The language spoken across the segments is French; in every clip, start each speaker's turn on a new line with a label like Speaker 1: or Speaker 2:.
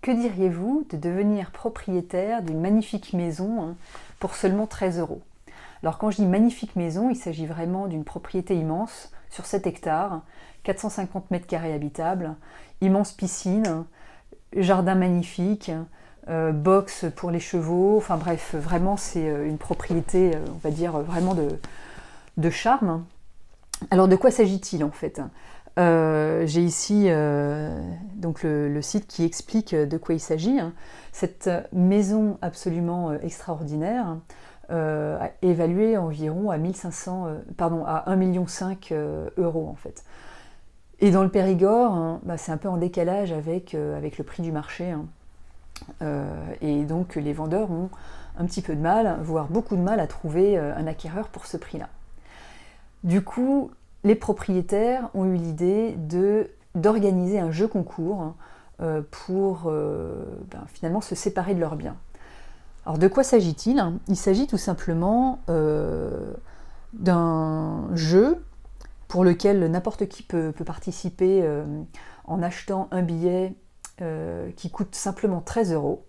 Speaker 1: Que diriez-vous de devenir propriétaire d'une magnifique maison pour seulement 13 euros? Alors quand je dis magnifique maison, il s'agit vraiment d'une propriété immense, sur 7 hectares, 450 mètres carrés habitables, immense piscine, jardin magnifique, box pour les chevaux, enfin bref, vraiment c'est une propriété, on va dire, vraiment de charme. Alors de quoi s'agit-il en fait? J'ai ici donc le site qui explique de quoi il s'agit. Cette maison absolument extraordinaire évaluée environ à 1,5 million euros en fait. Et dans le Périgord, c'est un peu en décalage avec le prix du marché. Et donc les vendeurs ont un petit peu de mal, voire beaucoup de mal à trouver un acquéreur pour ce prix-là. Du coup, les propriétaires ont eu l'idée d'organiser un jeu concours pour finalement se séparer de leurs biens. Alors de quoi s'agit-il? Il s'agit tout simplement d'un jeu pour lequel n'importe qui peut participer en achetant un billet qui coûte simplement 13 euros.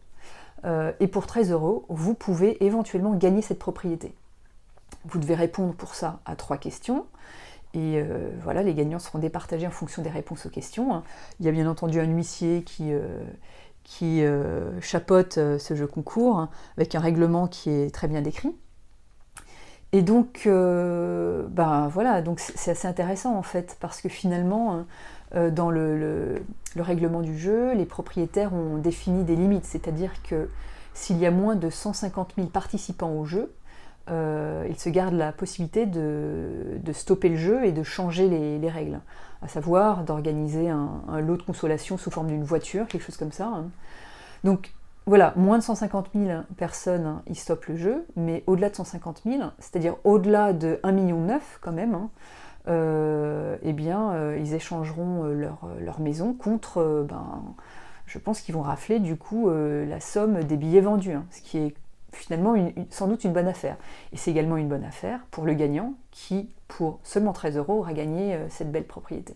Speaker 1: Et pour 13 euros, vous pouvez éventuellement gagner cette propriété. Vous devez répondre pour ça à 3 questions. Et voilà, les gagnants seront départagés en fonction des réponses aux questions. Il y a bien entendu un huissier qui chapeaute ce jeu concours, avec un règlement qui est très bien décrit. Et donc, voilà, donc c'est assez intéressant en fait, parce que finalement, dans le règlement du jeu, les propriétaires ont défini des limites, c'est-à-dire que s'il y a moins de 150 000 participants au jeu, ils se gardent la possibilité de stopper le jeu et de changer les règles, à savoir d'organiser un lot de consolation sous forme d'une voiture, quelque chose comme ça. Donc voilà, moins de 150 000 personnes, ils stoppent le jeu, mais au-delà de 150 000, c'est-à-dire au-delà de 1,9 million quand même, ils échangeront leur maison contre, je pense qu'ils vont rafler du coup la somme des billets vendus, ce qui est finalement sans doute une bonne affaire. Et c'est également une bonne affaire pour le gagnant qui, pour seulement 13 euros, aura gagné cette belle propriété.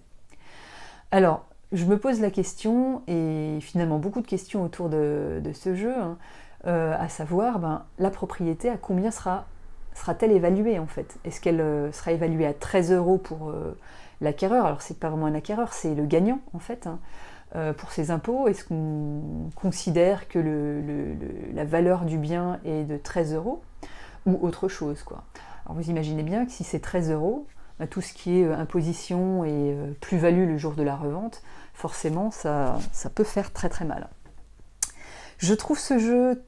Speaker 1: Alors, je me pose la question, et finalement beaucoup de questions autour de ce jeu, à savoir, la propriété, à combien sera-t-elle évaluée en fait? Est-ce qu'elle sera évaluée à 13 euros pour l'acquéreur? Alors c'est pas vraiment un acquéreur, c'est le gagnant en fait. Pour ses impôts, est-ce qu'on considère que la valeur du bien est de 13 euros ou autre chose quoi? Alors vous imaginez bien que si c'est 13 euros, tout ce qui est imposition et plus-value le jour de la revente, forcément ça peut faire très très mal. Je trouve ce jeu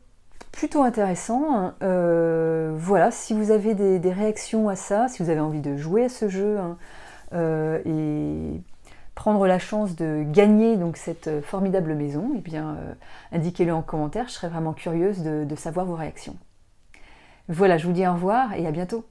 Speaker 1: plutôt intéressant. Voilà, si vous avez des réactions à ça, si vous avez envie de jouer à ce jeu et prendre la chance de gagner donc cette formidable maison, eh bien indiquez-le en commentaire, je serais vraiment curieuse de savoir vos réactions. Voilà, je vous dis au revoir et à bientôt.